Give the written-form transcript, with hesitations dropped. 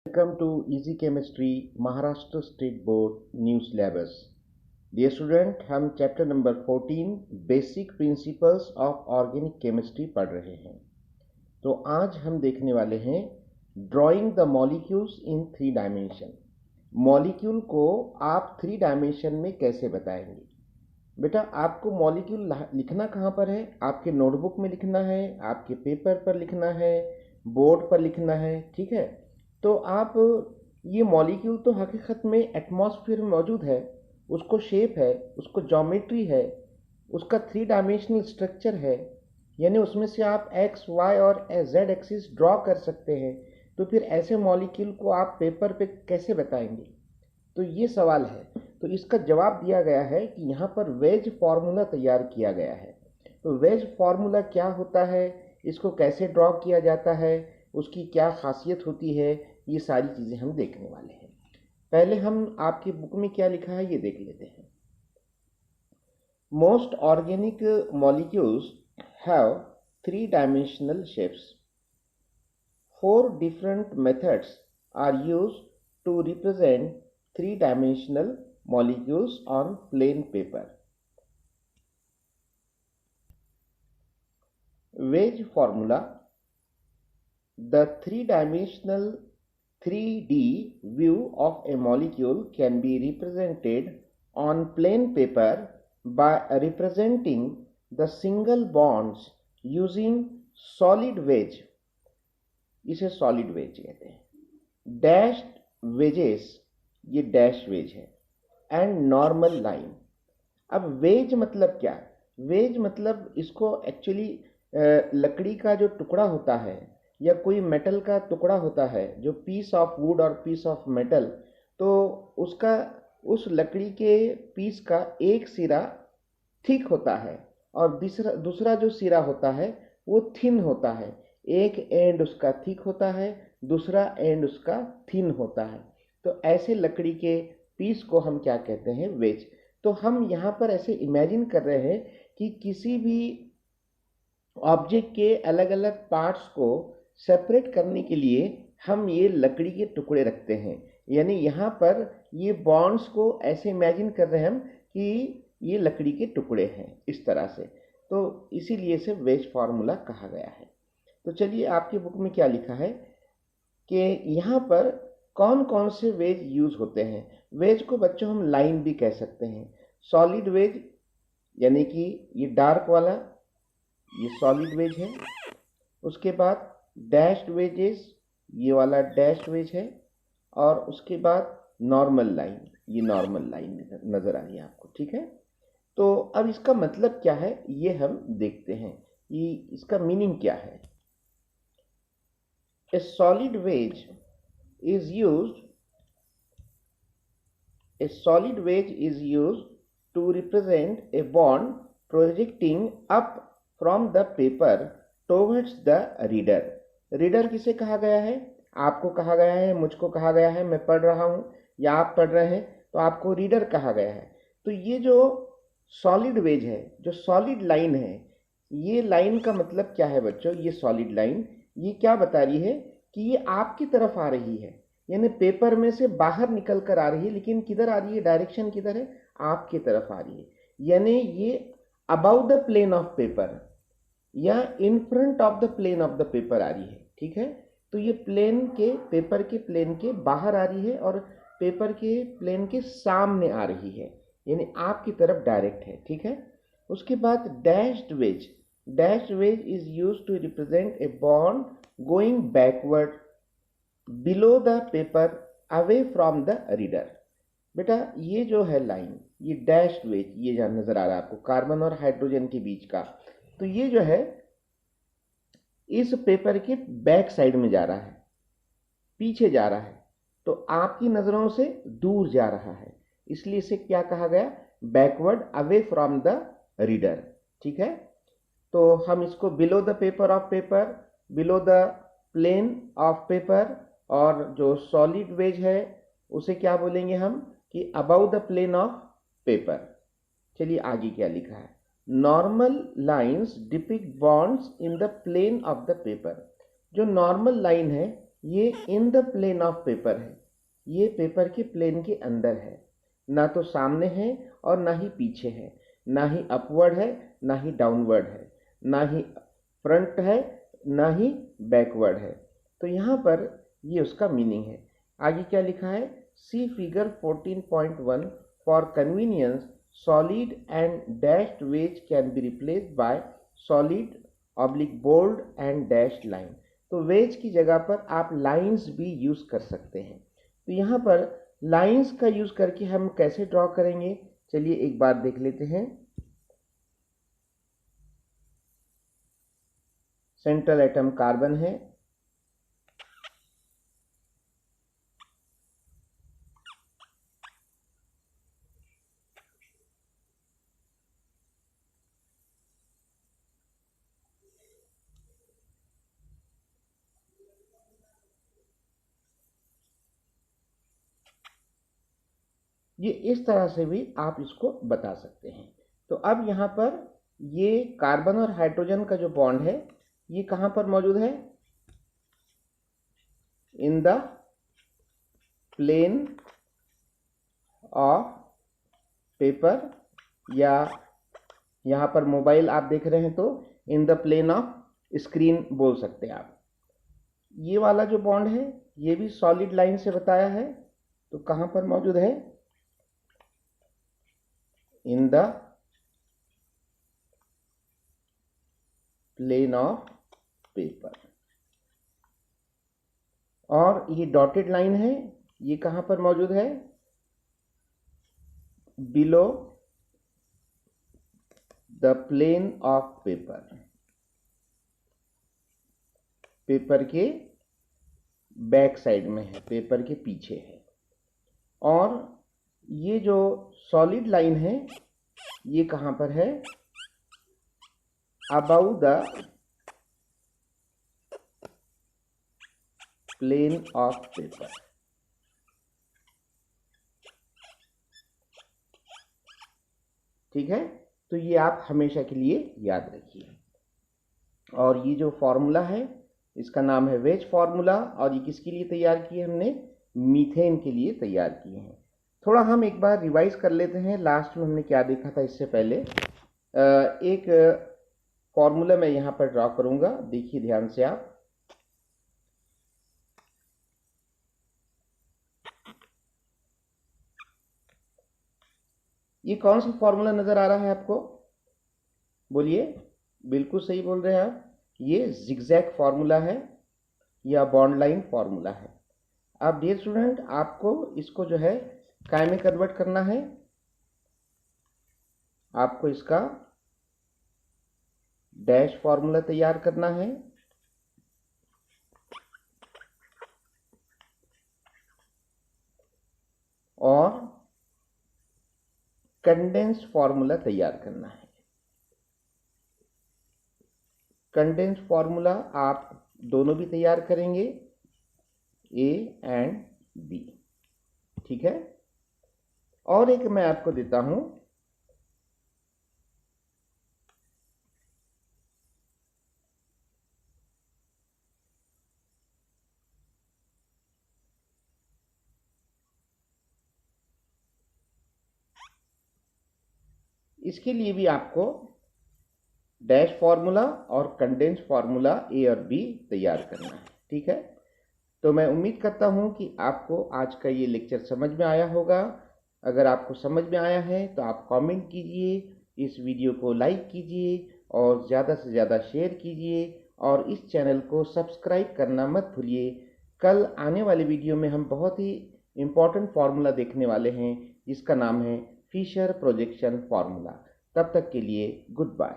Welcome to Easy Chemistry Maharashtra State Board New Syllabus. Dear student, हम chapter number 14 basic principles of organic chemistry पढ़ रहे हैं। तो आज हम देखने वाले हैं drawing the molecules in 3 dimension. Molecule को आप 3 डायमेंशन में कैसे बताएंगे? बेटा, आपको मॉलिक्यूल लिखना कहाँ पर है? आपके नोटबुक में लिखना है, आपके पेपर पर लिखना है, बोर्ड पर लिखना है, ठीक है। तो आप ये मॉलिक्यूल तो हकीकत में एटमॉस्फेयर में मौजूद है, उसको शेप है, उसको ज्योमेट्री है, उसका 3 डायमेंशनल स्ट्रक्चर है, यानी उसमें से आप एक्स वाई और जेड एक्सिस ड्रॉ कर सकते हैं। तो फिर ऐसे मॉलिक्यूल को आप पेपर पे कैसे बताएंगे? तो ये सवाल है। तो इसका जवाब दिया गया है कि यहाँ पर वेज फार्मूला तैयार किया गया है। तो वेज फार्मूला क्या होता है, इसको कैसे ड्रॉ किया जाता है, उसकी क्या खासियत होती है, ये सारी चीज़ें हम देखने वाले हैं। पहले हम आपकी बुक में क्या लिखा है ये देख लेते हैं। Most organic molecules have 3 dimensional shapes. 4 different methods are used to represent 3 dimensional molecules on plain paper. Wedge formula. The 3-dimensional 3D view of a molecule can be represented on plain paper by representing the single bonds using solid wedge. इसे solid veg कहते हैं। Dashed wages, ये dash veg है, and normal line. अब veg मतलब क्या? Veg मतलब इसको एक्चुअली लकड़ी का जो टुकड़ा होता है या कोई मेटल का टुकड़ा होता है, जो पीस ऑफ वुड और पीस ऑफ मेटल, तो उसका उस लकड़ी के पीस का एक सिरा थिक होता है और दूसरा जो सिरा होता है वो थिन होता है। एक एंड उसका थिक होता है, दूसरा एंड उसका थिन होता है। तो ऐसे लकड़ी के पीस को हम क्या कहते हैं? वेज। तो हम यहाँ पर ऐसे इमेजिन कर रहे हैं कि किसी भी ऑब्जेक्ट के अलग अलग पार्ट्स को सेपरेट करने के लिए हम ये लकड़ी के टुकड़े रखते हैं। यानी यहाँ पर ये बॉन्ड्स को ऐसे इमेजिन कर रहे हैं हम कि ये लकड़ी के टुकड़े हैं, इस तरह से। तो इसीलिए इसे वेज फार्मूला कहा गया है। तो चलिए, आपकी बुक में क्या लिखा है कि यहाँ पर कौन कौन से वेज यूज होते हैं। वेज को बच्चों हम लाइन भी कह सकते हैं। सॉलिड वेज यानी कि ये डार्क वाला, ये सॉलिड वेज है। उसके बाद डैश्ड वेजेस, ये वाला डैश वेज है। और उसके बाद नॉर्मल लाइन, ये नॉर्मल लाइन नजर आ रही है आपको, ठीक है। तो अब इसका मतलब क्या है ये हम देखते हैं कि इसका मीनिंग क्या है। A solid wedge is used to represent a bond projecting up from the paper towards the reader. Reader किसे कहा गया है? आपको कहा गया है, मुझको कहा गया है, मैं पढ़ रहा हूं या आप पढ़ रहे हैं, तो आपको रीडर कहा गया है। तो ये जो सॉलिड वेज है, जो सॉलिड लाइन है, ये लाइन का मतलब क्या है बच्चों? ये सॉलिड लाइन ये क्या बता रही है कि ये आपकी तरफ आ रही है, यानी पेपर में से बाहर निकल कर आ रही है। लेकिन किधर आ रही है? डायरेक्शन किधर है? आपकी तरफ आ रही है। यानी ये about the plane of paper या in front of the plane of the paper आ रही है, ठीक है। तो ये प्लेन के, पेपर के प्लेन के बाहर आ रही है और पेपर के प्लेन के सामने आ रही है, यानी आपकी तरफ डायरेक्ट है, ठीक है। उसके बाद dashed wedge. Dashed wedge is used to represent a bond going backward below the paper away from the reader. बेटा, ये जो है लाइन, ये डैश्ड वेज, ये जहाँ नजर आ रहा है आपको कार्बन और हाइड्रोजन के बीच का, तो ये जो है इस पेपर के बैक साइड में जा रहा है, पीछे जा रहा है, तो आपकी नजरों से दूर जा रहा है, इसलिए इसे क्या कहा गया? Backward, away from the reader, ठीक है। तो हम इसको below the paper of paper, below the plane of paper, और जो सॉलिड वेज है उसे क्या बोलेंगे हम कि above the plane of paper. चलिए आगे क्या लिखा है। Normal lines depict bonds in the plane of the paper. जो नॉर्मल लाइन है ये in the plane of paper है, ये पेपर के प्लेन के अंदर है, ना तो सामने है और ना ही पीछे है, ना ही अपवर्ड है ना ही डाउनवर्ड है, ना ही फ्रंट है ना ही बैकवर्ड है। तो यहाँ पर ये उसका मीनिंग है। आगे क्या लिखा है, see figure 14.1 for convenience solid and dashed wedge can be replaced by solid oblique bold and dashed line. तो वेज की जगह पर आप लाइंस भी यूज कर सकते हैं। तो यहाँ पर लाइंस का यूज करके हम कैसे ड्रॉ करेंगे, चलिए एक बार देख लेते हैं। सेंट्रल एटम कार्बन है, ये इस तरह से भी आप इसको बता सकते हैं। तो अब यहाँ पर ये कार्बन और हाइड्रोजन का जो बॉन्ड है ये कहाँ पर मौजूद है, in the plane of paper, या यहाँ पर मोबाइल आप देख रहे हैं तो in the plane of screen बोल सकते हैं आप। ये वाला जो बॉन्ड है ये भी सॉलिड लाइन से बताया है, तो कहाँ पर मौजूद है, in the plane of paper. और ये डॉटेड लाइन है, ये कहाँ पर मौजूद है, below the plane of paper, paper के बैक साइड में है, पेपर के पीछे है। और ये जो सॉलिड लाइन है ये कहाँ पर है, above the plane of paper. ठीक है, तो ये आप हमेशा के लिए याद रखिए। और ये जो फॉर्मूला है इसका नाम है वेज फॉर्मूला, और ये किसके लिए तैयार किए हमने, मीथेन के लिए तैयार किए हैं। थोड़ा हम एक बार रिवाइज कर लेते हैं, लास्ट में हमने क्या देखा था। इससे पहले एक फॉर्मूला मैं यहाँ पर ड्रॉ करूंगा, देखिए ध्यान से आप। ये कौन सा फॉर्मूला नजर आ रहा है आपको, बोलिए। बिल्कुल सही बोल रहे हैं आप, ये जिगजैग फॉर्मूला है या बॉन्ड लाइन फॉर्मूला है। अब डियर स्टूडेंट, आपको इसको जो है काय में कन्वर्ट करना है, आपको इसका डैश फॉर्मूला तैयार करना है और कंडेंस फॉर्मूला तैयार करना है। कंडेंस फॉर्मूला आप दोनों भी तैयार करेंगे, ए एंड बी। ठीक है, और एक मैं आपको देता हूं, इसके लिए भी आपको डैश फॉर्मूला और कंडेंस फॉर्मूला ए और बी तैयार करना है। ठीक है, तो मैं उम्मीद करता हूं कि आपको आज का ये लेक्चर समझ में आया होगा। अगर आपको समझ में आया है तो आप कमेंट कीजिए, इस वीडियो को लाइक कीजिए और ज़्यादा से ज़्यादा शेयर कीजिए, और इस चैनल को सब्सक्राइब करना मत भूलिए। कल आने वाले वीडियो में हम बहुत ही इम्पोर्टेंट फार्मूला देखने वाले हैं जिसका नाम है फिशर प्रोजेक्शन फार्मूला। तब तक के लिए गुड बाय।